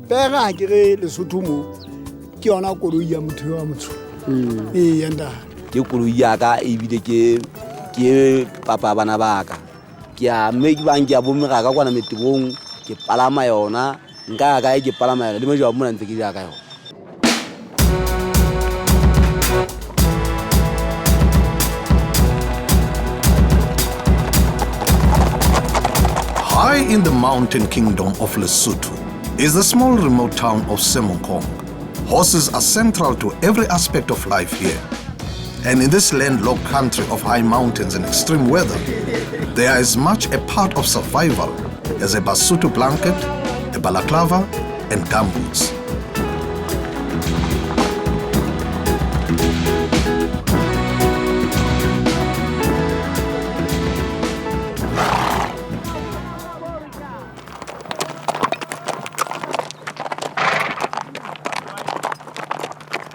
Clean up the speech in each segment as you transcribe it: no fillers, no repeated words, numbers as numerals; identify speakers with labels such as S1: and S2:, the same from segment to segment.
S1: Pega ke re Lesotho mo ke yona koloi ya motho wa motsho yanda
S2: ke koloi ya ka e bile ke papa bana ba ka ke a mme ke bang ke a bomega ka kwana metebong ke palama yona nka ka ke palama le mo jwa mona ntse ke ja ka yona.
S3: High in the mountain kingdom of Lesotho is the small remote town of Semonkong. Horses are central to every aspect of life here. And in this landlocked country of high mountains and extreme weather, they are as much a part of survival as a Basotho blanket, a balaclava, and gumboots.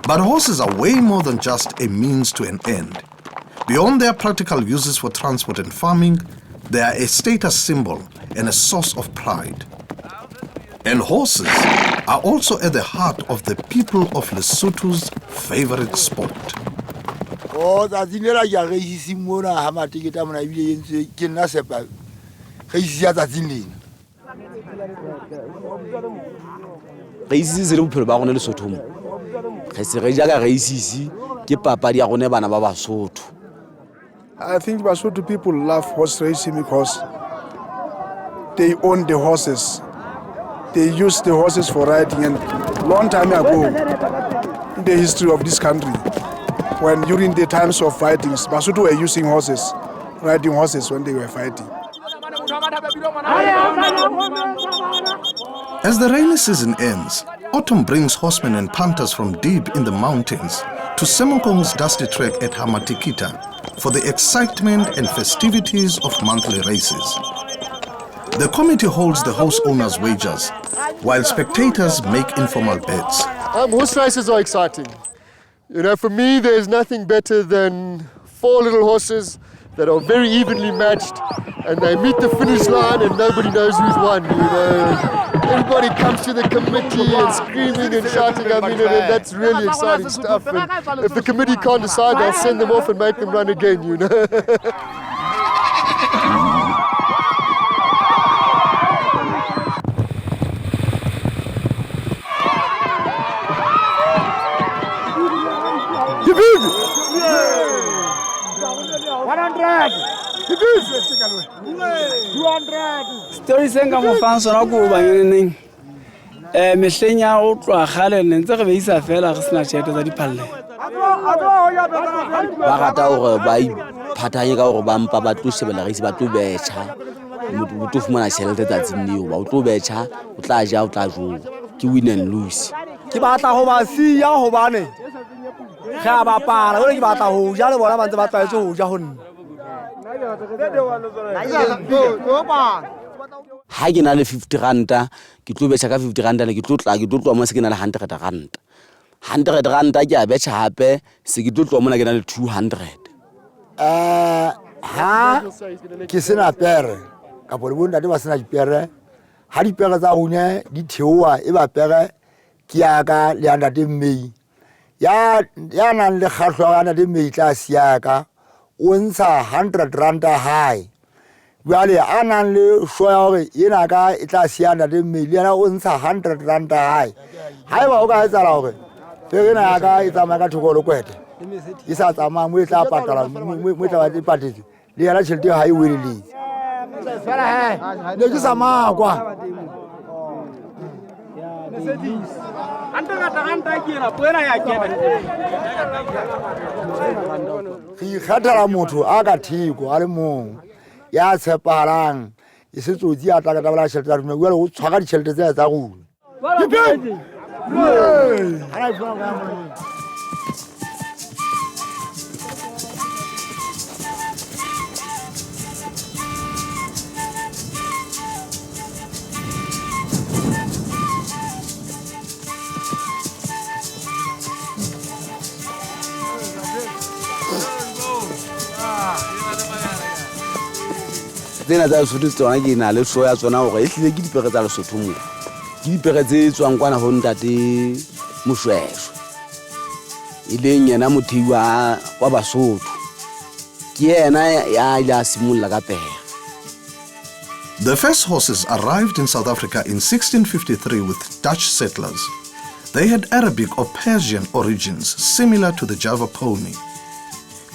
S3: But horses are way more than just a means to an end. Beyond their practical uses for transport and farming, they are a status symbol and a source of pride. And horses are also at the heart of the people of Lesotho's favorite sport.
S4: I think Basotho people love horse racing because they own the horses. They use the horses for riding. And long time ago, in the history of this country, when during the times of fightings, Basotho were using horses, riding horses when they were fighting.
S3: As the rainy season ends, autumn brings horsemen and punters from deep in the mountains to Semonkong's dusty track at Hamatikita for the excitement and festivities of monthly races. The committee holds the horse owners' wagers, while spectators make informal bets.
S5: Horse races are exciting. You know, for me, there's nothing better than 4 little horses that are very evenly matched, and they meet the finish line and nobody knows who's won, you know. Everybody comes to the committee and screaming and shouting, I mean, and that's really exciting stuff. And if the committee can't decide, they'll send them off and make them run again, you know.
S6: Story senga mo fanso na go ba yene mehlenya o tloa gale ne ntse re be isa fela re sena tshete tsa dipalle
S2: ba rata gore ba iphathanye ka gore ba mpa ba tloshebela re ise ba tlo betšha motho fumana tšhelete tsatsing leo ba o tlo betšha o tla ja o tla jo ke win and lose
S1: ke batla go ba sia gobane ga ba para gore ke batla go ja le bona ba ntse ba tlaetse go ja go nna
S2: ha ke na le 50 ranta ke tlo betšha ka 50 ranta ne ke tlo tloa mo se ke na le 100 ranta 100 ranta ke a betšha hape se ke tlo tloa mo na ke na le 200
S1: ha ke sena pere ka bo bona di ba sena dipere ha dipere tsa gone di theoa e ba pere ke ya ka le anda de mei ya nang le kgahlwa ana de mei tla siaka o ntsha 100 ranta high Wale anan le shoya ina ka itla siana de miliona o ntsha 100 ranta high. Hai ba o ka etsa la hore fe ina ka itsa ma ka thokolo kwete. Isa tsama mo itla patala mo tla ba di patetse. Le yana tshilete ha e wele. Fela he. Le ke sama kwa. Ki khatala motho a ka thiko a le mong ya tshepalang ke se tsotsi a tla ka tabala tšhelete tsa rona o o tshwara ditšhelete tse tsa rona
S2: tsena tsa Lesotho tsona ke na le show ya tsona gore e hlile ke dipere tsa Lesotho mo ke dipere tse tswang kwana ho ntate Moshweshwe e leng yena mothehi wa Basotho ke yena ya ila simolla ka pere.
S3: The first horses arrived in South Africa in 1653 with Dutch settlers. They had Arabic or Persian origins, similar to the Java pony.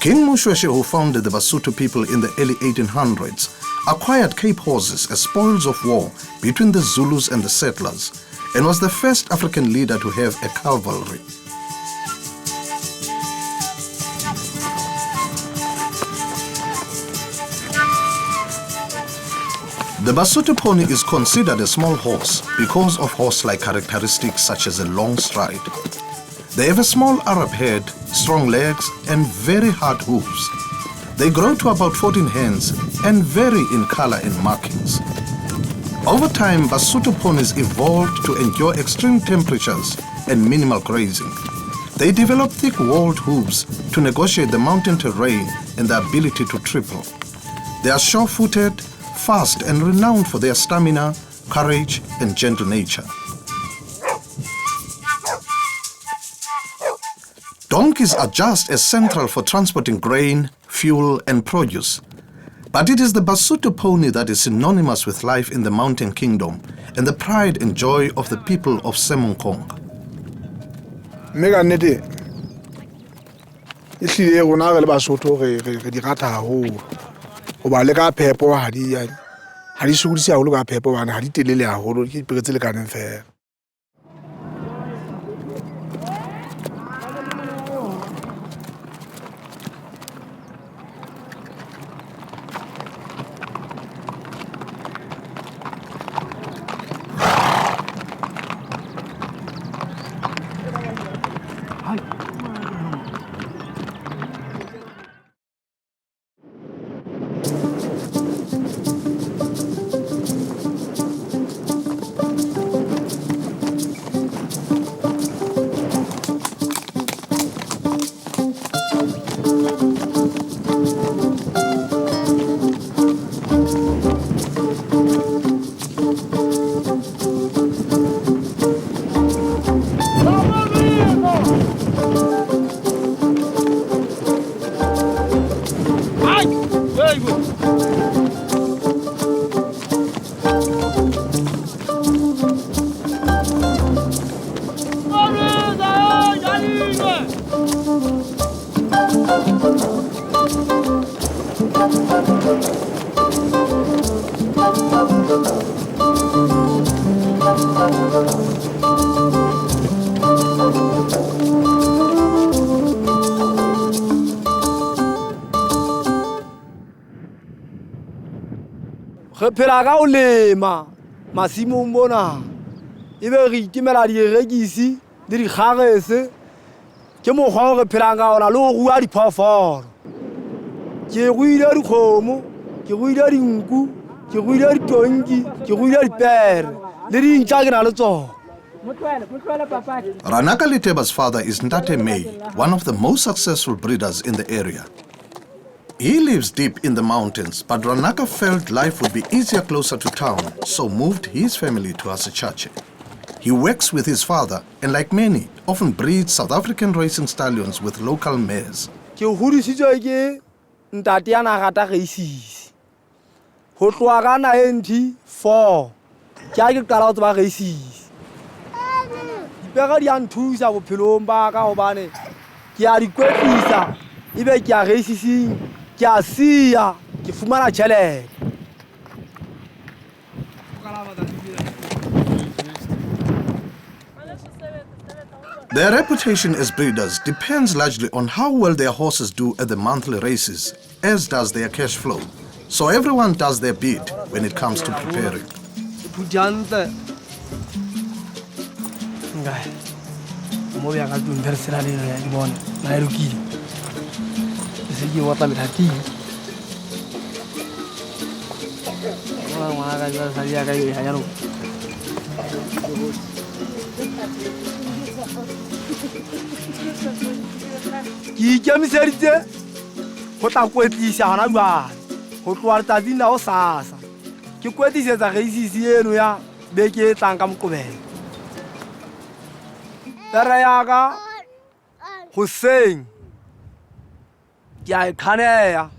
S3: King Moshweshwe, who founded the Basotho people in the early 1800s, acquired Cape horses as spoils of war between the Zulus and the settlers, and was the first African leader to have a cavalry. The Basotho pony is considered a small horse because of horse-like characteristics such as a long stride. They have a small Arab head, strong legs, and very hard hooves. They grow to about 14 hands and vary in color and markings. Over time, Basotho ponies evolved to endure extreme temperatures and minimal grazing. They developed thick walled hooves to negotiate the mountain terrain and the ability to triple. They are sure-footed, fast, and renowned for their stamina, courage, and gentle nature. Donkeys are just as central for transporting grain, fuel, and produce. But it is the Basotho pony that is synonymous with life in the mountain kingdom and the pride and joy of the people of Semonkong.
S4: Mega nete. Ihlile rona re le Basotho re di rata haholo. Ho ba le ka phepo ha di sokodise haholo ka phepo bana ha di telele haholo ke dipere tse le kaneng fela.
S7: Re phela ka o lema masimong mona ebe re itimela direkisi le dikgagese ke mokgwa o re phelang ka ona le go rua diphoofolo ke ruile dikgomo ke ruile dinku ke ruile ditonki ke ruile dipere le dintša ke na le tsona.
S3: Ranaka Liteba's father is Ntate May, one of the most successful breeders in the area. He lives deep in the mountains, but Ranaka felt life would be easier closer to town, so moved his family to Asechache. He works with his father, and like many, often breeds South African racing stallions with local mares.
S7: Ke hodisitswe ke ntate ya na rata races. Ho tloha ka 94 ke a ke qala ho tseba races. Dipere di a nthusa bophelong ba ka hobane ke a di kwetlisa ebe ke a racing ke a siya ke fumana tjhelete.
S3: Their reputation as breeders depends largely on how well their horses do at the monthly races, as does their cash flow. So everyone does their bit when it comes to preparing.
S7: Ki ikemiseditse go tla kwetlisa gona jwale go tloa letsatsing la go sasa ke kwetlisetsa reisisi eno ya beke e tlang ka Moqebelo. Pere yaka goseng ke a e kganeya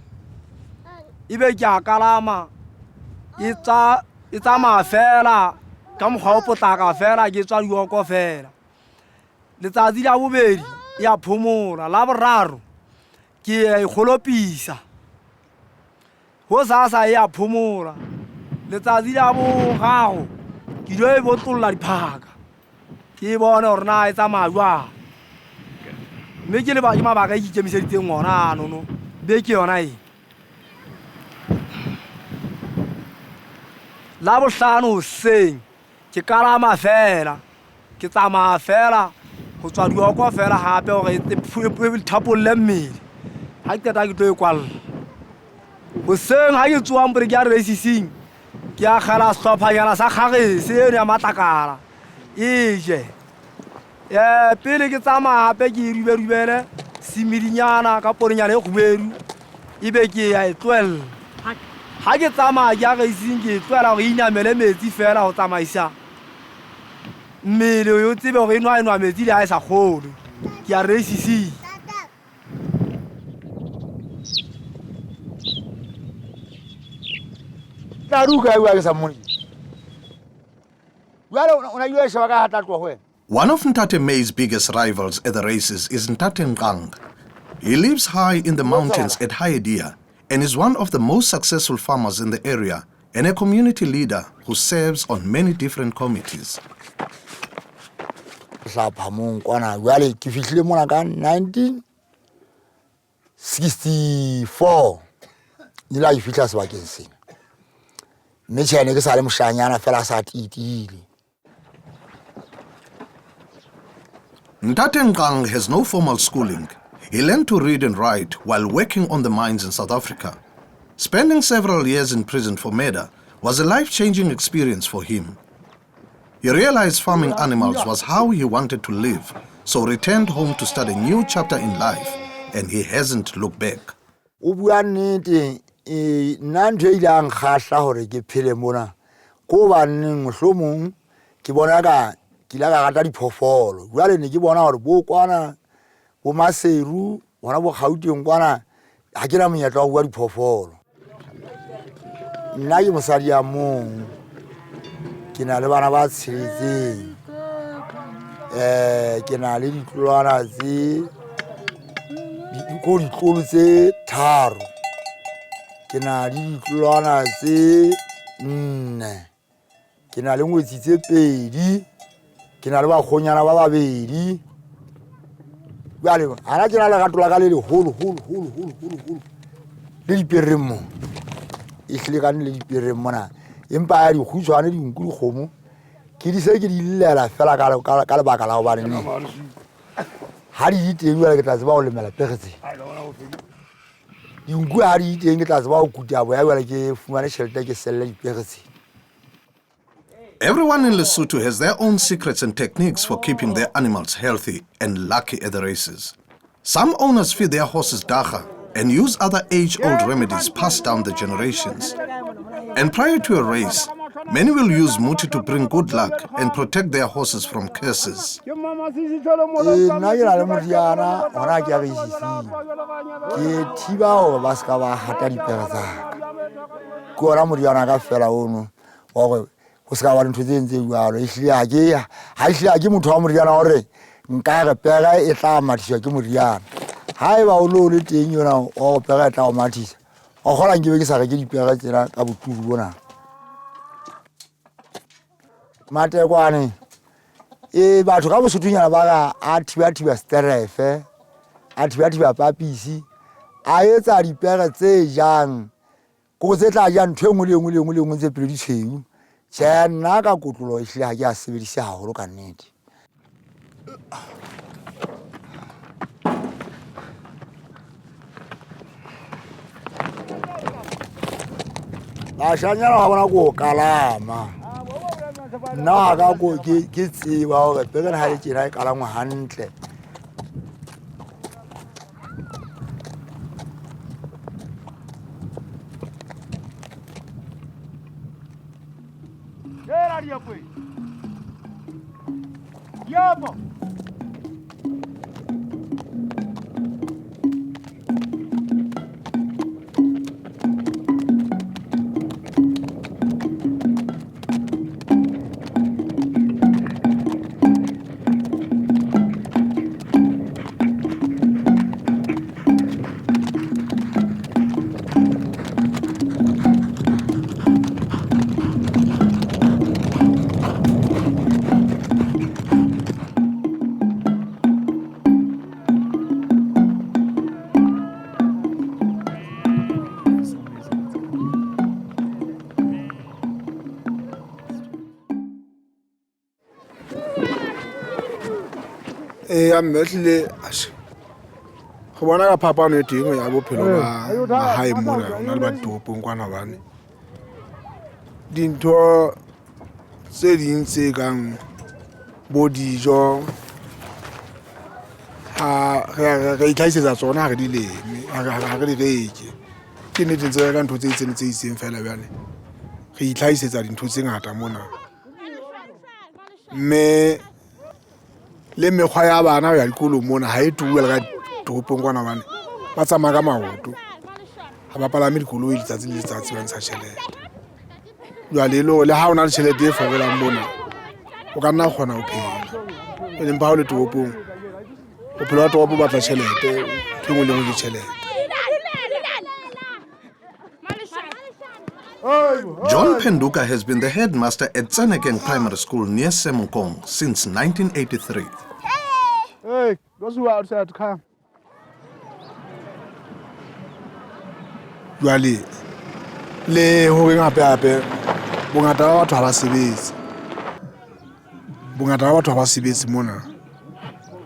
S7: ebe ke a kalama e tsamaya fela ka mokgwa o potlaka fela ke tswa dioko fela. Letsatsi la bobedi e a phomola, la boraro ke a e golopisa go sasa e a phomola. Letsatsi la bogago ke dio e botolola diphaka ke bone gore na e tsamaya jwang, mme ke mabaka e ke ikemiseditseng ona anono beke yona e. La bohlano hoseng ke kalama fela ke tsamaya fela go tswa dioko fela gape gore e thapolle mmele ga ke teta ke tlo e kwalla. Hoseng ga ke tsoang pore ke ya resising ke a gela sehlophanyana sa kgagese eno ya matlakala e je pele ke tsamaya gape ke e ruberubele semedinyana ka porenyana e kgubedu ebe ke ya e tloelela. Ha ke tsamaya ke ya resising ke e tloela gore inamele metsi fela go tsamaisa mmele yo tsebe gore enwa metsi le a e sa kgone ke ya resising.
S3: One of Ntate May's biggest rivals at the races is Ntate Nkang. He lives high in the mountains at Haedia and is one of the most successful farmers in the area and a community leader who serves on many different committees.
S1: Well, ke fihlile mona ka 1964 ila ke fihla sebakeng sena. Mme tjene ke sa le moshanyana fela sa titile.
S3: Ntate Nkang has no formal schooling. He learned to read and write while working on the mines in South Africa. Spending several years in prison for murder was a life-changing experience for him. He realized farming animals was how he wanted to live, so returned home to start a new chapter in life, and he hasn't looked back.
S1: O bua nnete nna ntho e ilang kgahla hore ke phele mona ko baneng mohlomong ke bona ka ke la ga rata diphoofolo. Jwale ne ke bona hore bo kwana bo maseru bona bo Gauteng kwana ha ke na monyetla wa bua diphoofolo. Nna ke mosadi ya mong ke na le bana ba tsheletseng ke na le ditlwana tse ditlolo tse tharo ke na le ditlwana tse 4 ke na le ngwetsi tse 2 ke na le bakgonyana ba 2 jwale ana ke na le gatola ka le holo le dipereng mo e hlile ka le dipereng mona empa ya dikgutshwane dinku dikgomo ke di se ke di llela fela ka lebaka la go bane ne ha di teng jwale ke tla tseba go lemela pegetse dinku ha di teng ke tla tseba go kuta boya jwale ke fumane tšhelete ke selle dipegetse.
S3: Everyone in Lesotho has their own secrets and techniques for keeping their animals healthy and lucky at the races. Some owners feed their horses daga and use other age-old remedies passed down the generations. And prior to a race, many will use muti to bring good luck and protect their horses from curses.
S1: Nna ke na le moriana ona ke a reisisi ke thiba gore ba ska ba hata dipere tsaka ke ona moriana ka fela ono wa go go ska ba ntho tse ntse jwalo e hlile ha ke motho wa moriana gore nka re pega e tla mathisa ke moriana ha e ba o lo le teng yona o pega e tla o mathisa o gola nke be ke sa re ke dipega tsena ka boturu bona matekwane batho ka bosothunyana ba ga a thiba sterefe a thiba papisi a etsa dipega tse jang ko tse tla ja ntho engwe le engwe le engwe le engwe tse pele di tshweu tjhe nna ka kotlolo e hle ha ke a sebedise haholo ka nnete bashanyana ga bona ko kalama nna ga ko ke tseba gore pele ha le tjena e kalangwa hantle
S4: I'm metlile go bona ka phapano e teng ya bophelo ba hae mona ona le ba toropong kwana bane dintho tse ding tse kang bo dijo re itlhaisetsa tsona ga re di leme ga re di reke ke nnete ntse ka ntho tse itseng tse itseng fela bjale re itlhaisetsa dintho tse ngata mona mme le mekgwa ya bana ya dikolong mona ha e tuela ka toropong kwana bane ba tsamaya ka maoto ha ba palame dikoloi letsatsi le letsatsi ba ntsha tjhelete jwale le ha o na le tjhelete e forelang mona o ka nna kgona ho phela e leng ba o le toropong bophelo ba toropo batla tjhelete ke ngwe le ngwe ke tjhelete.
S3: John Penduka has been the headmaster at Tsenekeng Primary School near Semonkong since 1983.
S4: Hey, those who are outside come. Jwale le hore gape bongata ba batho ha ba sebetse mona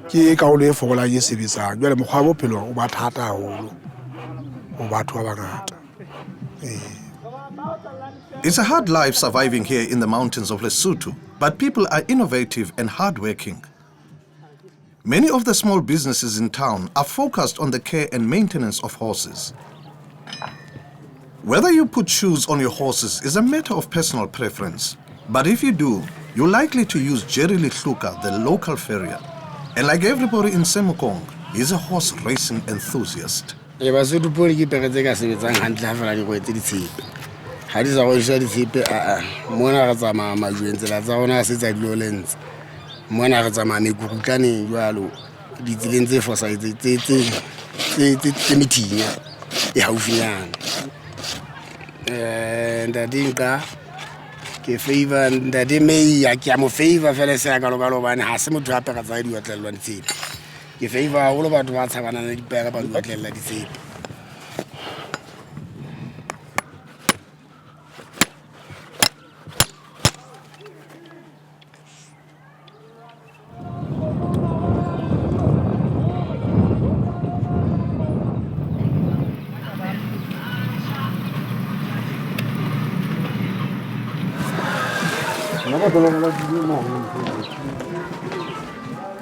S4: ke kaolo e fokolang e sebetsang jwale mokgwa wa bophelo o ba thata haholo o batho ba bangata.
S3: It's a hard life surviving here in the mountains of Lesotho, but people are innovative and hardworking. Many of the small businesses in town are focused on the care and maintenance of horses. Whether you put shoes on your horses is a matter of personal preference, but if you do, you're likely to use Jerry Lihluka, the local farrier. And like everybody in Semonkong, he's a horse racing enthusiast.
S8: Ha di sa go sha di tshepe mona ga tsama majuentsela tsa gona se tsa violence mona ga tsama mekutlane jwalo di tsileng tse fosaitse tse mithinya e haufinyana ndadinka ke favor ndade mei ya ke mo favor fela se ya galogalo bana ha se motho gape ga tsaya di watlelwa di tshepe ke favor ha lo batho ba tshabana le dipega ba di watlella di tshepe.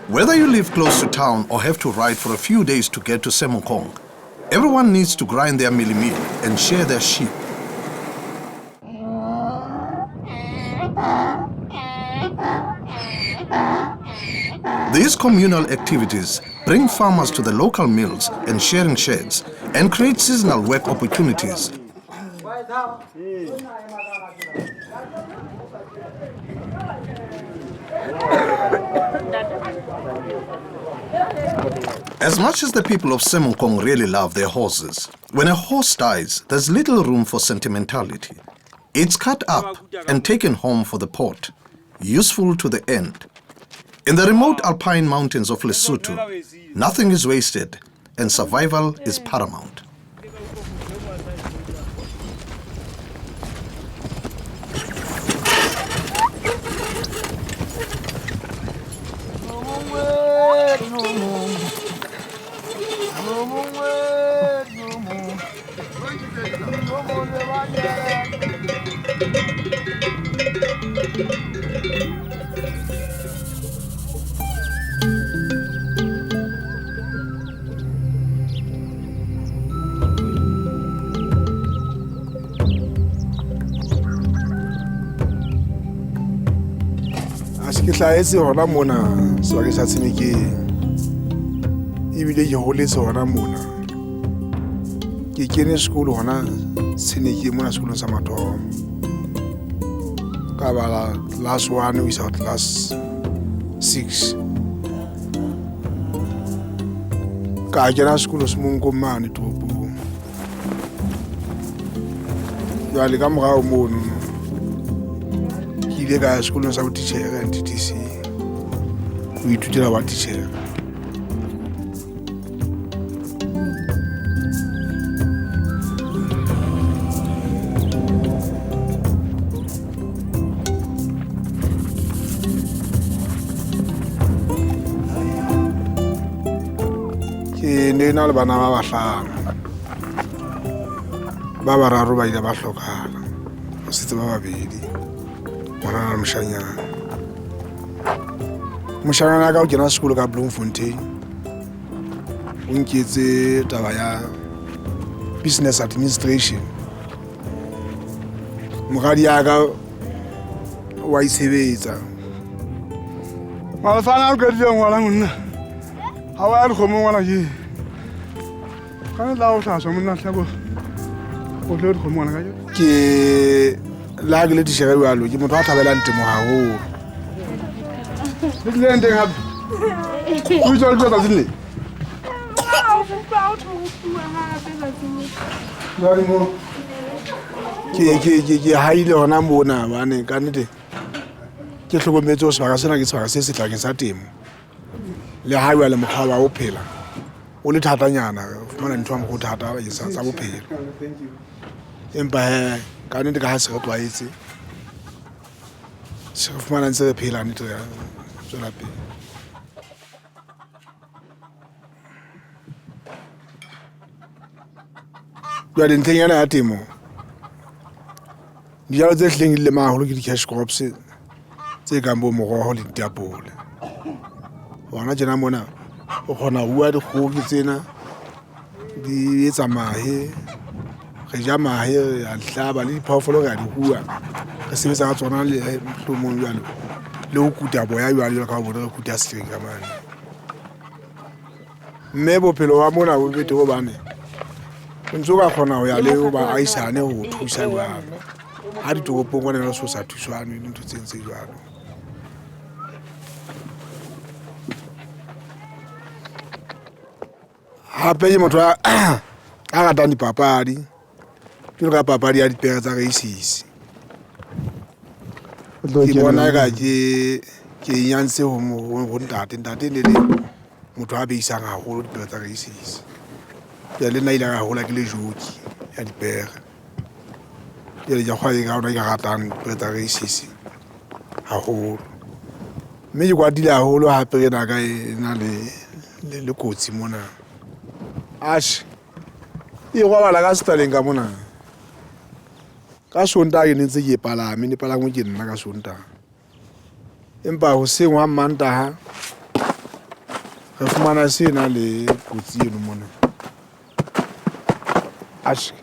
S3: Whether you live close to town or have to ride for a few days to get to Semonkong, everyone needs to grind their mealie meal and share their sheep. These communal activities bring farmers to the local mills and sharing sheds and create seasonal work opportunities. As much as the people of Semonkong really love their horses, when a horse dies, there's little room for sentimentality. It's cut up and taken home for the pot, useful to the end. In the remote alpine mountains of Lesotho, nothing is wasted and survival is paramount.
S4: Ke hlahetse hona mona sebakeng sa Tshimekeng ebile ke holetse hona mona ke kene sekolo hona Tshimekeng mona sekolong sa mathomo ka bala class 1 ho isa class 6 ka kena sekolo Semonkong mane toropong jwale ka morao mono ile ka sekolong sa botitjhere NTTC o ithutela wa titjhere ke ne na le bana ba bahlano ba bararo ba ile ba hlokahala o setse ba babedi mwana moshanyana ka o kena sekolo ka Bloemfontein o nketse taba ya business administration mogadi ya ka wa itshebetsa malefana o ka dira ngwana monna ha wa le khomo ngwana ke kana la o tlhaso monna tlhabo o tle o khomo ngwana ke la ke le tishega jalo ke motho a thabelang temo haholo le tleng teng hape o itse le tsa tsile ke haile hona mona bane ka nnete ke hlokometse o sebaka sena ke sebaka se setlakeng sa temo le ha jwale mokgwa wa o phela o le thatanyana fumana ntho mo go thata ba tsa bophelo empa ka nnete ka ha se re tlwaetse se re fumana ntse re phela nnete ya tswela pele jwale ntlheng yana ya temo dijalo tse hlengile maholo ke di-cash crops tse kang bo moroho le ditapole hona tjena mona o kgona ho bua dikgoki tsena di etsa mahe re ja mahe a hlaba le diphoofolo re a di hua re sebetsa ka tsona le mohlomong jwalo le ho kuta boya jwalo ka ho bona re kuta string ka mane mme bophelo wa mona bo bete hobane o ntse o ka kgona ho ya le ba aisane ho thusa jwalo ha ditoropong bona le so sa thuswane le ntho tse ntse jwalo hape ke motho a ratang dipapadi ke ka papadi ya dipere tsa races ke bona ka ke nyantse ho ntate ne le motho a beisang haholo dipere tsa races ya le nna ile ga hola ke le joki ya dipere ya ja khwa ga ona ga ratang dipere tsa races haholo mme ke kwatile haholo hape ke na ka ena le kotsi mona ash e go bala ka Staleng ka mona ka Sonta ke ntse ke palame ne palangwe ke nna ka Sonta empa ho seng wa Mantaha re fumana sena le kotsi eno mona ash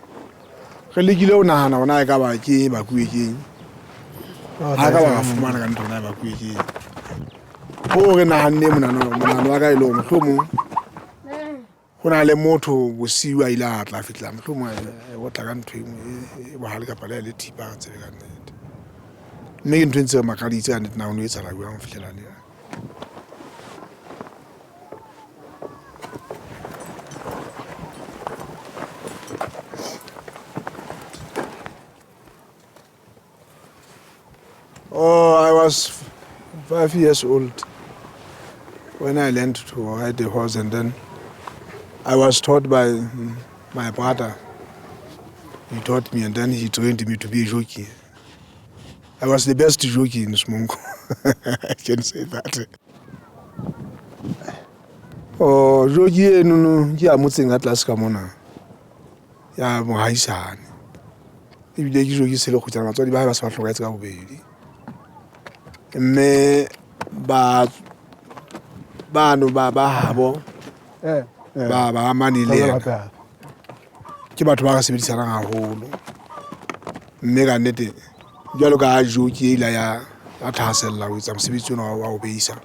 S4: re lekile o nahana ona e ka ba ke ba kuekeng ha ka ba fumana ka ntona ba kuekeng ho re nahanne monano wa ka ile o mohlomong ho na le motho bosiu a ile a tla fitla mohlomong o tla ka ntho e bohale ka pala le thipa tse ka nnete mme ke ntho ntse makaditse ka nnete na o no etsa la jwang fihlela le Oh, I was 5 years old when I learned to ride the horse, and then I was taught by my brother. He taught me, and then he trained me to be a jockey. I was the best jockey in Semonkong. I can say that. Oh, jockey no, ya motseng a tlase ka mona. Ya mohaisane. ebile ke jo ke sele go tsana batswadi ba ba se ba tlhokaetse ka bobedi mme bano ba habo ba amanile ke batho ba ga sebedisanang haholo mme ka nnete jalo ka jo ke ila ya thasella ho etsa mosebetsi ona wa ho beisa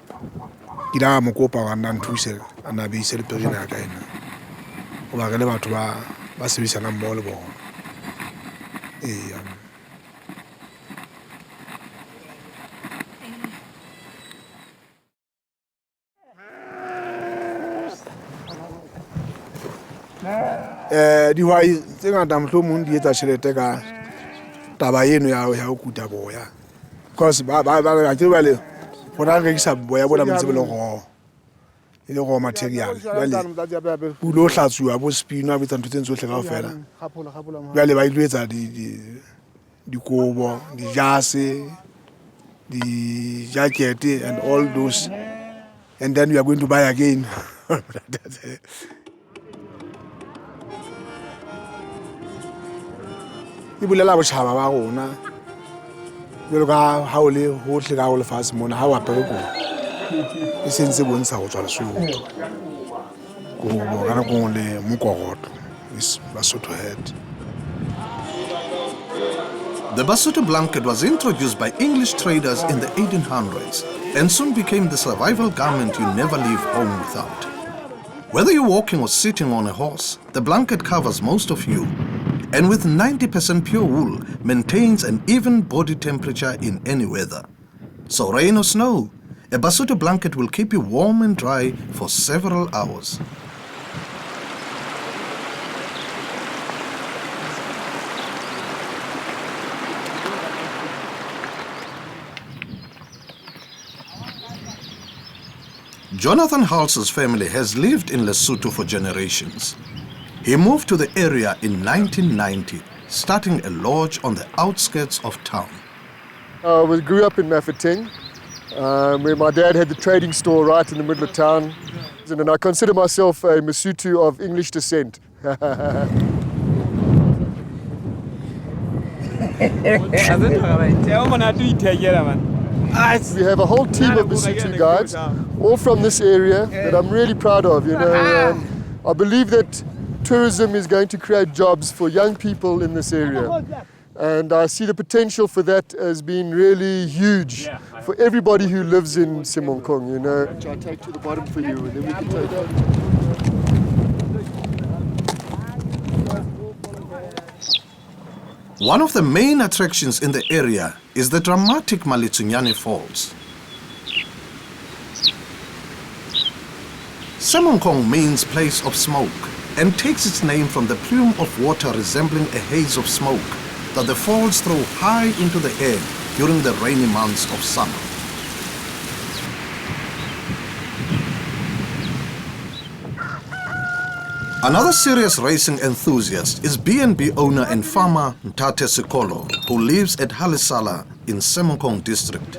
S4: ke la mo kopa wa nna nthuse ana beise le perina ka ena o ba re le batho ba sebedisanang mmoho le bona dihwai tse ngata mohlomong di etsa tjhelete ka taba eno ya ho kuta boya because ba ke bale bona re rekisa boya bona motse le go ile go material bale pulo hlatsuwa bo spino ba tsa ntho tse ntse hle kaofela bale ba ile etsa dikobo dijase di jacket and all those and then we are going to buy again e bulela botšhaba ba rona jalo ka ha o le hohle ka go lefatshe mona ha o apere ko e sentse bontsha go tswa Lesotho go bona go le mokogotlo is Basotho head.
S3: The Basotho blanket was introduced by English traders in the 1800s and soon became the survival garment you never leave home without. Whether you're walking or sitting on a horse, the blanket covers most of you, and with 90% pure wool, maintains an even body temperature in any weather. So rain or snow, a Basotho blanket will keep you warm and dry for several hours. Jonathan Halse's family has lived in Lesotho for generations. He moved to the area in 1990, starting a lodge on the outskirts of town.
S5: We grew up in Mafeking, where my dad had the trading store right in the middle of town. And I consider myself a Masutu of English descent. We have a whole team of Masutu guides, all from this area, that I'm really proud of. You know, I believe that tourism is going to create jobs for young people in this area. And I see the potential for that as being really huge for everybody who lives in Semonkong, you know. Which I'll take to the bottom for you, and then we can take it.
S3: One of the main attractions in the area is the dramatic Malitsunyane Falls. Semonkong means place of smoke and takes its name from the plume of water resembling a haze of smoke that the falls throw high into the air during the rainy months of summer. Another serious racing enthusiast is B&B owner and farmer Ntate Sekolo, who lives at Halisala in Semonkong district.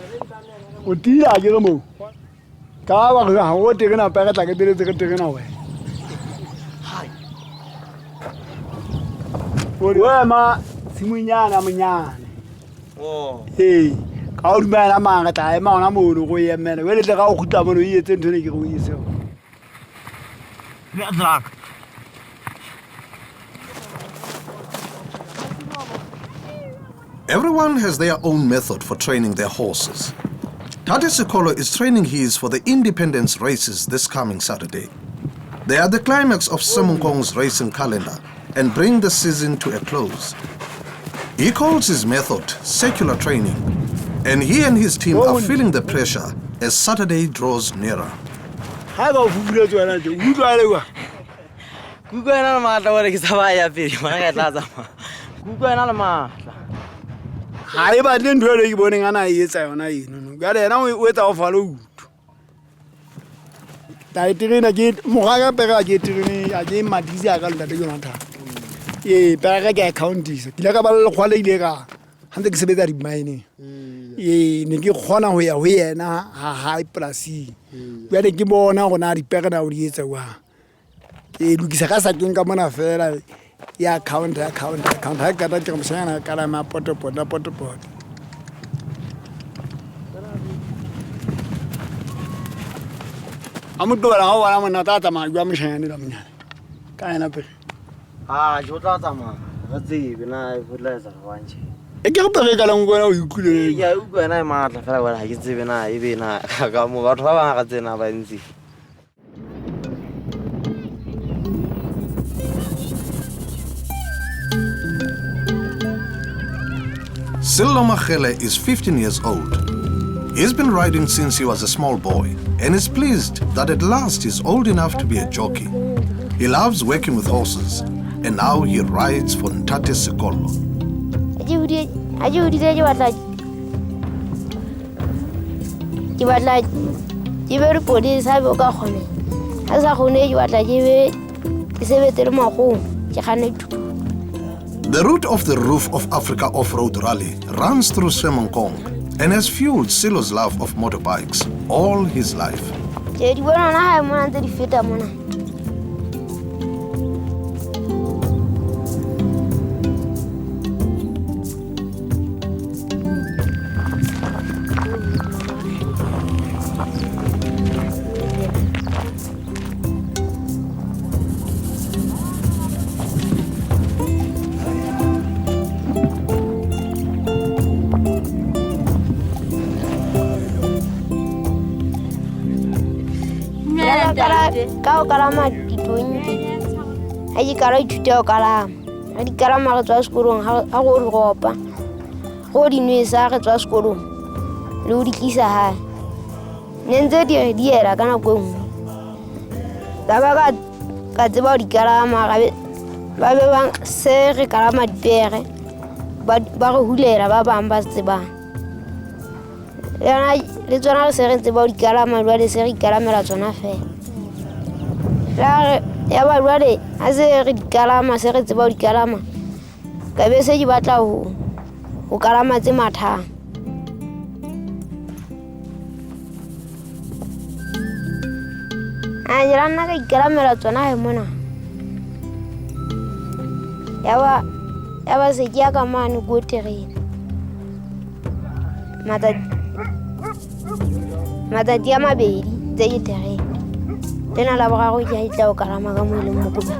S3: Everyone has their own method for training their horses. Tate Sekolo is training his for the independence races this coming Saturday. They are the climax of Semonkong's racing calendar and bring the season to a close. He calls his method secular training, and he and his team are feeling the pressure as Saturday draws nearer.
S7: Hai ba le ntho e ke boneng ana e etsa yona eno ga le yena o etsa o falo utu ta itirina ke moga ka pega ke itirine a ke madizi a ka ntate Jonathan pega ke accountisa ke le ka ba le khwale ile ka hante ke sebetsa di mine ne ke khona ho ya ho yena ha plus ya le ke bona gona di pega na o di etsa wa ke lokisa ka sa keng ka mona fela
S4: ya counter ha ka ta ke mosanyana ka la ma poto. Amu to la ho wala mona tata ma jwa mosanyane la monyane ka ena pele
S9: jo tla tsamaya ga tsebe na e botlaetsa go bantšhe
S4: e ke go pege ka lang bona o ikule
S9: ya utlwa ena e maatla fela bona ga ke tsebe na e be na ka mo batho ba bangwe ga tsena ba ntsi.
S3: Sello Magele is 15 years old. He's been riding since he was a small boy and is pleased that at last he's old enough to be a jockey. He loves working with horses and now he rides for Ntate Sekolo. The route of the Roof of Africa Off-Road Rally runs through Semonkong and has fueled Silo's love of motorbikes all his life.
S10: Kau kalama ditonyi aji kara ithuta kalama adi kalama ga tswa sekolong ha go re gopa go di nwesa ga tswa sekolong le o di tlisa hae nentse di era kana go nngwe ba ka tseba di kalama ba be bang se re kalama dipere ba go hulera ba bang ba tseba le tsona re se re tseba di kalama le se re kalamela tsona fela ya ba rwale a se re dikalama se re tseba di kalama ka be se di batla ho kalama tse mathang a jela nna ka ikalamela tsona he mona ya ba se ke ya ka mane go terene matsatsi a mabedi tse ke terene tena la boraro ke a itla o kalama ka mo e leng mokobe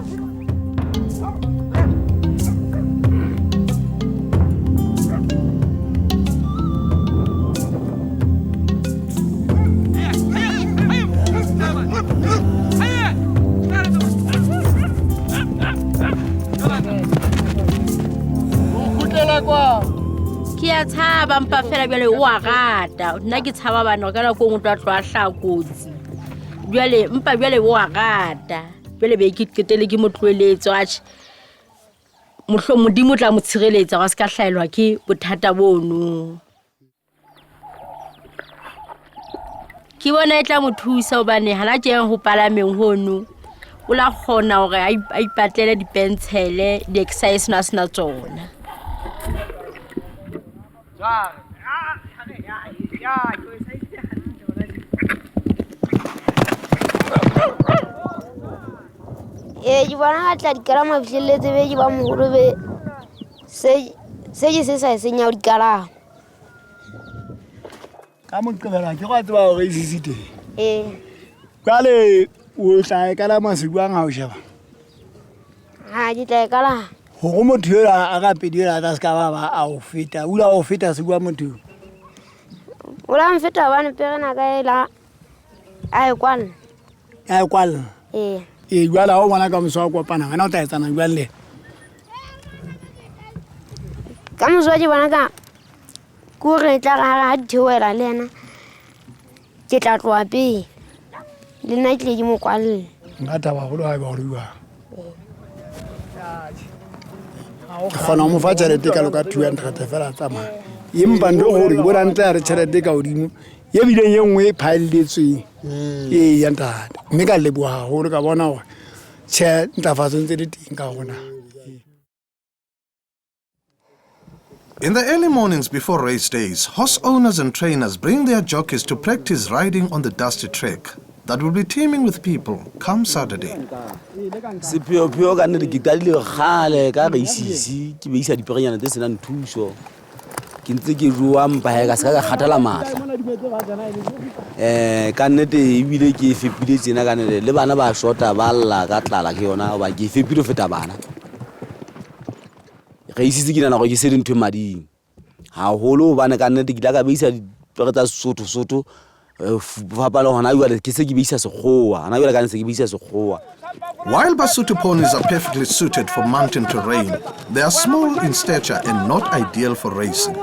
S11: ke a tshaba mpa fela bjale o a gata nna ke tshaba bana ka nako ngwe tla tloa hlakotsi bjale mpa bjale o a gata bjale be ke ketele ke motloeletso atšhe mohlo modimo tla mo tshireletsa ga se ka hlaelwa ke bothata bono ke bona e tla mo thusa obane hana tjeng go palameng hono o la kgona gore a ipatlele dipentshele di-exercise na sena tsona
S10: ke bona ga tla dikalama fihlelletse be ke ba mogolo be se ke se sa senya dikalama
S4: ka moqebela ke go tseba gore e sisi teng jale o tla e kalama sebuang ga o sheba
S10: ga ke tla e kalama
S4: go motho yo a ka pedi a tsa se ka ba a o feta ula o feta se bua motho
S10: o la mfeta bane pegena ka ela a e kwalla
S4: jala o bona ka moso wa kopana wena o tla etsana jwang le
S10: ka moso wa ke bona ka ko re tla ga ditheoela le ena ke tla tloa pele le nna ke tle ke mo kwalle
S4: nka taba golo ga e ba gore jwang kgona go mo fa tšhelete ka loka 200 fela tsamaya empa nto gore ke bona ntle ya re tšhelete ka godimo ye bileng ye nngwe e phaeletsweng ee ya ntate mme ka leboga gagolo ka bona gore tšhe ntlafatso ntse di teng ka gona.
S3: In the early mornings before race days, horse owners and trainers bring their jockeys to practice riding on the dusty track. that will be teeming with people come Saturday.
S2: Sepheo-pheo ka nnete ke qadile kgale ka reisisi ke beisa diperenyana tse senang thuso ke ntse ke rua mpa ka se ka kgathala matla ka nnete ebile ke fepile tsena ka nnete le bana ba shota ba lla ka tlala ke yona ba ke fepile feta bana reisisi ke nana go ke se dintho mading haholo bana ka nnete ke tla ka beisa dipere tsa Sotho fapa le hona jwale ke se ke beisa sekgowa hona jwale ka nnete se ke beisa sekgowa.
S3: While Basotho ponies are perfectly suited for mountain terrain, they are small in stature and not ideal for racing.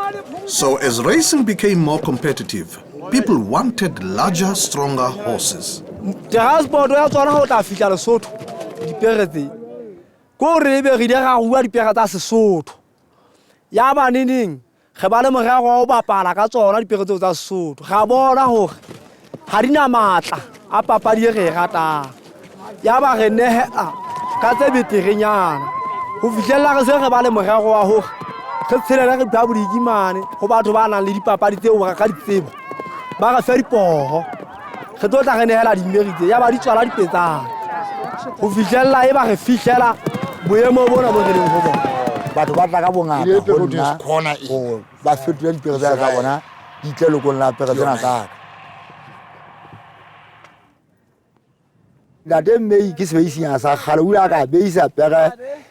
S3: So as racing became more competitive, people wanted larger, stronger horses.
S7: Transport ya tsona ho tla fihla Lesotho dipere tse ko re be re dira go dipere tsa Sesotho ya ba neneng ge ba le morero wa go bapala ka tsona dipere tsa Sesotho ga bona hore ha dina matla a papadi e re ratang ya ba re neha ka tse beterenyana ho fihlella re se re ba le morero wa hore re tshelela re public mane go batho ba nang le dipapadi tseo ba ka ditsebo ba ga fe dipoho re tlo tla re nehela dimerite ya ba di tswala dipetsana ho fihlella e ba re fihlela boemo bona bo releng ho bona
S1: batho ba tla ka bongata go nna go ba fetola dipere tsa bona di tle le go nna pere tsena ka Ntate Mei ke sebeisinya sa kgale o la ka beisa pere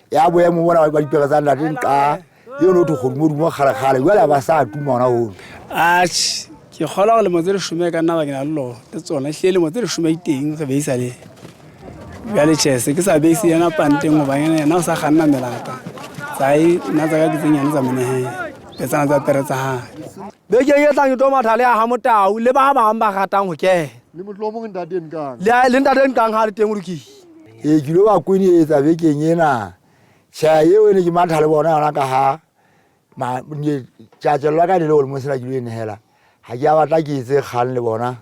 S1: ya boemo bona ba dipere tsa ntate nka yo no to godimo mo kgale jwale ba sa tuma ona ho
S6: ke kgola go le motsere shume ka nna ba ke na lo le tsona hlele motsere shume iteng re beisa le bjale chese ke sa beisi yana panteng go ba yana o sa kganna melata tsai nna tsa ka ditsenyane tsa menehe le tsana tsa pere tsa ha
S7: be ke tlang ke to mathale a ha motau le ba ba ba ratang ho ke
S5: le motlo mo ntate nkang
S7: le ntate nkang ha le teng o ki
S1: e ke lo ba kwini etsa be ke nyena cha yeo ne ke mathale bona ona ka ha ma ni cha tshela ka le mo sela ke le nehela ha ke a batla ke tse kgang le bona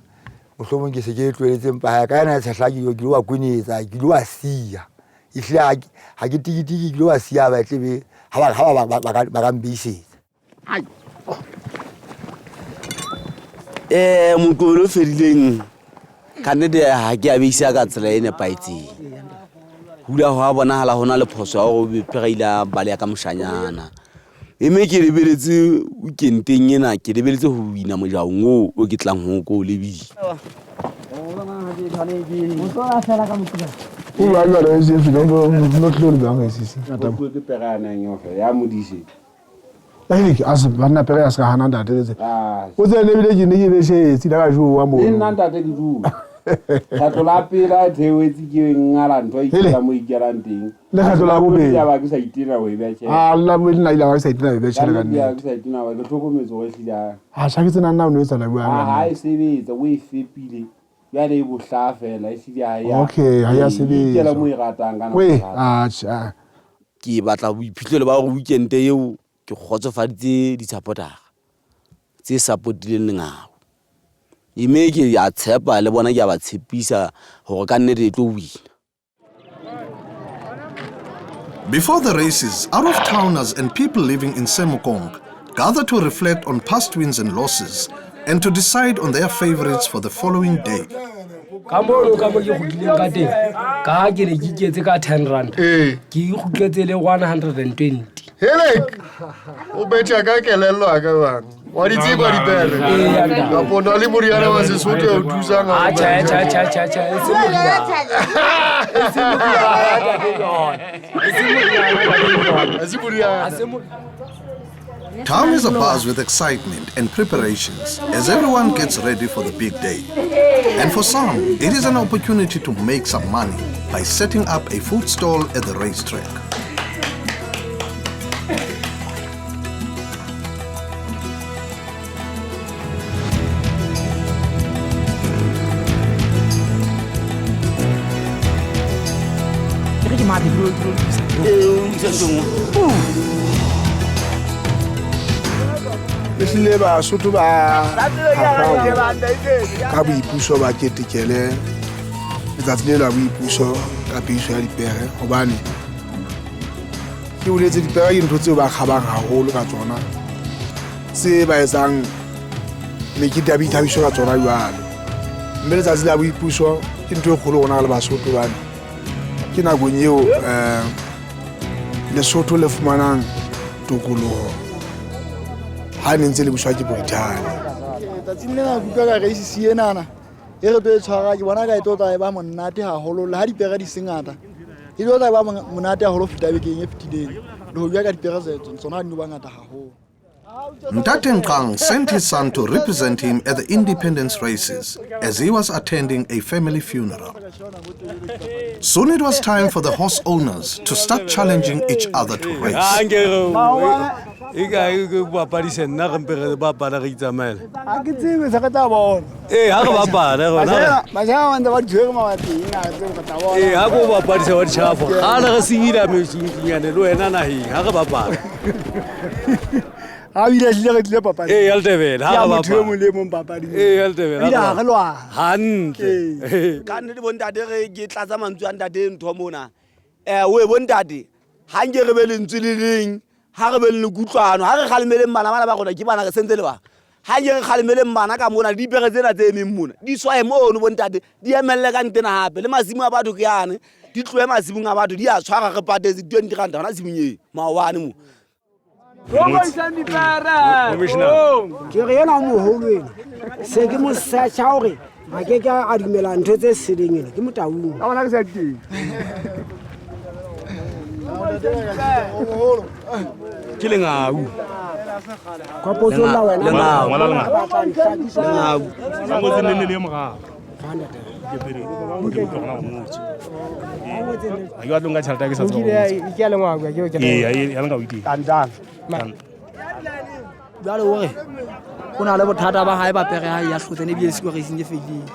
S1: mohlomong ke se ke tlweletse mpa ha ka ena tshehla ke lo ba kwini etsa ke lo a sia ihla ha ke tikiti ke lo a sia ba tlebe ha ba ka mbisetsa
S2: mokolo fedileng ka nnete ha ke a beisa ka tsela e nepaetseng hula ho a bonahala hona le phoso ya go bepereila bale ya ka moshanyana mme ke lebeletse weekendeng ena ke lebeletse ho wina mojaong o ke tlang ho ko lebile
S4: o ba le se fino no tlolo ba ga sisi
S2: ta go ke perana nyofe ya modise
S4: ke as bana pere as ka hana ntate tse o tse lebile ke ne ke be se tsi la ga jo wa mo
S2: nna ntate ke du khatlo la pela thewetsi ke ngala ntwa ikela mo ikelang teng
S4: le khatlo la bobedi
S2: ya ba ke sa itira we be che
S4: la mo nna ila ga sa itira we be che ka nne
S2: ya ke sa itira we ke thokometso go hlila
S4: ha sha ke tsena nna o ne tsa la bua
S2: ha e sebetsa o e fepile ya le bohla fela e hlile ya
S4: okay ha ya sebetsa
S2: ikela mo iratang kana
S4: we acha
S2: ke batla boiphihlelo ba go weekend eo ke kgotsofaditse di supportera tse supportileng ngao ime ke ya tshepa le bona ke a ba tshepisa gore ka nnete tlo wina.
S3: Before the races, out-of-towners and people living in Semonkong gather to reflect on past wins and losses and to decide on their favorites for the following day.
S6: Kamolo ka mo ke godileng ka teng ka ha ke ne ke iketse ka 10 rand ke ikutletse le 120
S5: Helek o betja ka kelello a ka bang wa di tseba di pele ka pona le moriana wa Sesotho o thusa nga
S3: Town is abuzz with excitement and preparations as everyone gets ready for the big day. And for some, it is an opportunity to make some money by setting up a food stall at the racetrack.
S4: le Basotho ba ka boipuso ba ketekele letsatsi le la boipuso ka piso ya dipere gobane ke boletse dipere ke ntho tseo ba kgabang haholo ka tsona se ba etsang mekete ya boithabiso ka tsona jalo mme letsatsi la boipuso ke ntho e kgolo gona le Basotho bane ke nakong eo Lesotho le fumanang tokologo ha ne ntse le buswa ke Britain.
S12: Tsatsing lena kutlwa ka race enana e re tlo e tshwara ke bona ka e tota e ba monate haholo le ha dipere di sengata e tota e ba monate haholo feta bekeng e fetileng le ho bua ka dipere tse tsona di ba ngata haholo.
S3: Ntatenkang sent his son to represent him at the independence races as he was attending a family funeral. Soon it was time for the horse owners to start challenging each other to race.
S12: Ha bile hle re tle papadi.
S2: Altebela
S12: ha ba motho mo le mo papadi.
S2: Altebela.
S12: Ila re lwa.
S2: Hantle. Ka nne bontate re ke tlatsa mantswe a ntate ntho mona. We bontate ha nke re be le ntse le leng ha re be le kutlwano ha re kgalemele bana ba gona ke bana ke sentse le ba. Ha nke re kgalemele bana ka mona di pere tsena tse emeng mona. Di swae mono bontate di emelle ka ntena hape le masimo a batho ke yane. Di tloe masimong a batho di a tshwara re patetse 20 rand hona simonye maobane mo.
S7: Commissioner ke re yena moholo ena se ke mo searcha hore ha ke ka a dumela ntho tse seleng ene ke motaung
S12: Ha bona ke sa teng.
S2: Ke lengau
S7: kwa potsolla wena
S2: lengau
S13: Sa mo tsenene le morao. Ke pere. Ke tlogana go motse. A yo atlonga tšhelete ke sa tseba.
S7: ke le ngwa ke
S13: Ya nga o itse.
S7: jalo hore o na le bothata ba hae ba pere ha ya hlotse ne bile siko re iseng ke feileng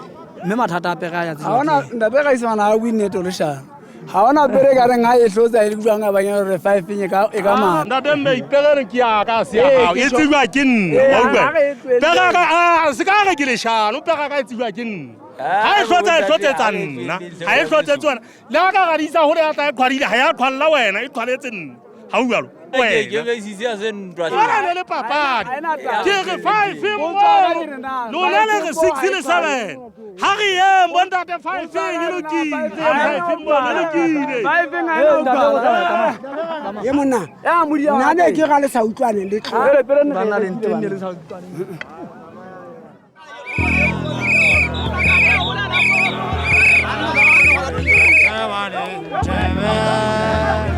S7: mme mathata a pere ha ya tsela ha ona nda be ga isana ha winne to le sha ha ona pere ka reng ha e hlotsa e buang ga banya re 5 nye ka e ka ma
S13: Nda dem me pere ke ya ka se ya e tsiwa ke nna wa utlwa pere ka se ka ga ke le shano pere ka e tsiwa ke nna ha e hlotse tsanna ha e hlotse tsona le ga ga di sa hore ya ta khwarile ha ya khwalla wena e khwaletse nna ha u yalo ke be sisi a sentwa le papadi ke re 5 mo lo le re 6 le 7 ha re ye bonta te 5 e lo ki 5 mo le ki 5 nga
S7: e ye monna ya mudia nna ne ke ga le sa utlwane le tlo bana le ntene le sa utlwane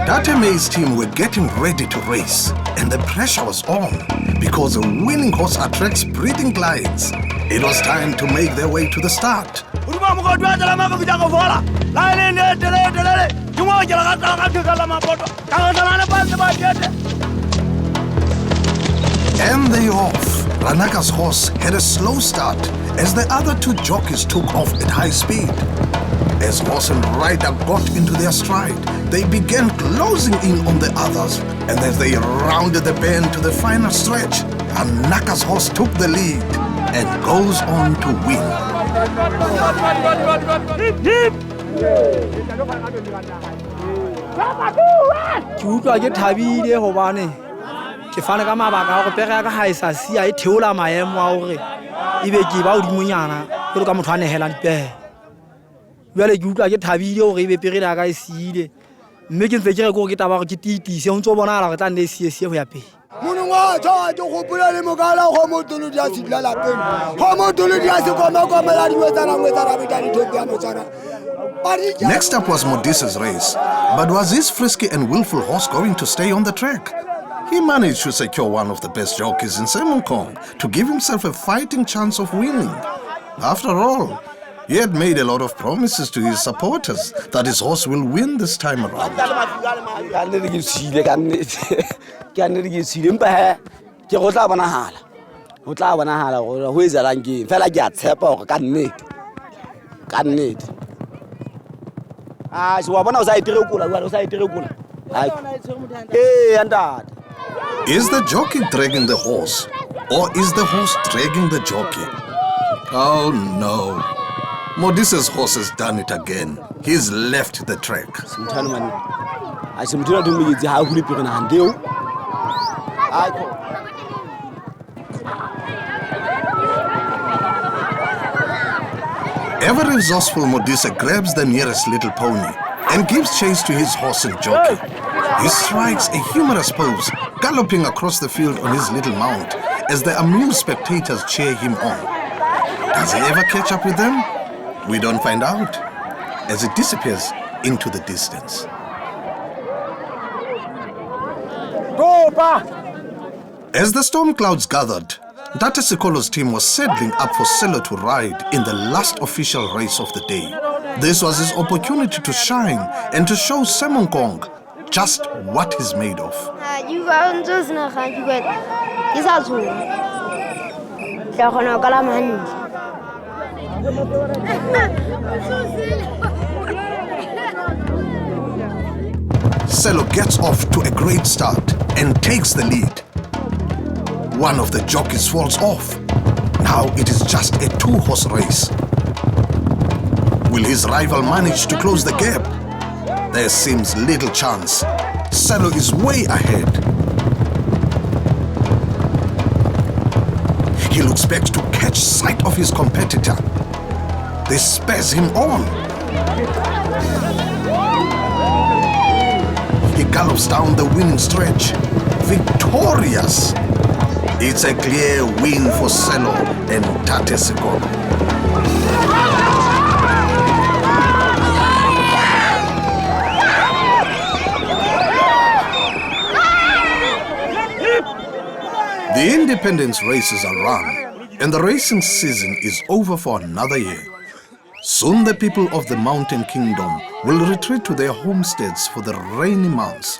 S3: Date May's team were getting ready to race, and the pressure was on because a winning horse attracts breeding clients. It was time to make their way to the start. And they off. Ranaka's horse had a slow start as the other two jockeys took off at high speed. As horse and rider got into their stride, they began closing in on the others, and as they rounded the bend to the final stretch, Ranaka's horse took the lead and goes on to win.
S7: Ke utlwa ke thabile hobane ke fana ka mabaka go pega ka ha isa sia e theola maemo a hore ebe ke ba odimonyana go ka motho a nehela dipege jwale ke utlwa ke thabile hore ebe pere la ka e siile mme ke ntse ke re go ke taba go ke titise ho ntse bona ala go tla nne sie ho ya pele
S1: Munungwa tshwa ke gopola le mogala go motolo dia sitla la pele go motolo dia se koma la diwetsana beta dithopi ya motsana.
S3: Next up was Modisa's race, but was his frisky and willful horse going to stay on the track? He managed to secure one of the best jockeys in Semonkong to give himself a fighting chance of winning. After all, he had made a lot of promises to his supporters that his horse will win this time around. Is the jockey dragging the horse, or is the horse dragging the jockey? Oh no. Modisa's horse has done it again. He's left the track. Ever resourceful Modise grabs the nearest little pony and gives chase to his horse and jockey. He strikes a humorous pose, galloping across the field on his little mount as the amused spectators cheer him on. Does he ever catch up with them? We don't find out as it disappears into the distance. As the storm clouds gathered, Data Sikolo's team was saddling up for Selo to ride in the last official race of the day. This was his opportunity to shine and to show Semonkong just what he's made of. Selo gets off to a great start and takes the lead. One of the jockeys falls off. Now it is just a two-horse race. Will his rival manage to close the gap? There seems little chance. Selo is way ahead. He looks back to catch sight of his competitor. This spurs him on. He gallops down the winning stretch, victorious. It's a clear win for Selo and Tate Sikolo. The independence races are run, and the racing season is over for another year. Soon the people of the Mountain Kingdom will retreat to their homesteads for the rainy months,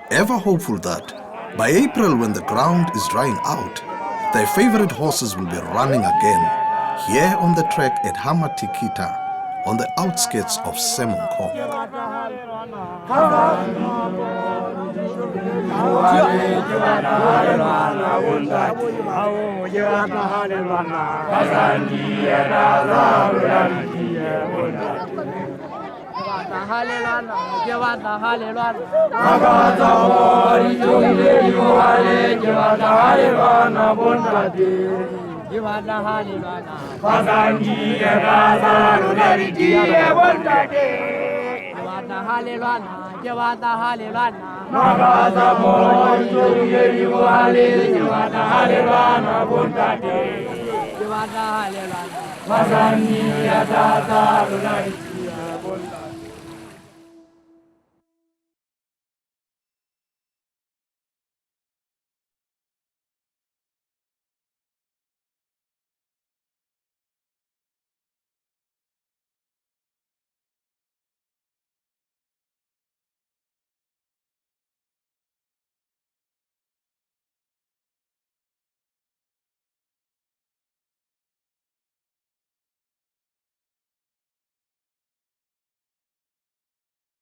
S3: ever hopeful that by April, when the ground is drying out, their favorite horses will be running again, here on the track at Hamatikita, on the outskirts of Semonkong.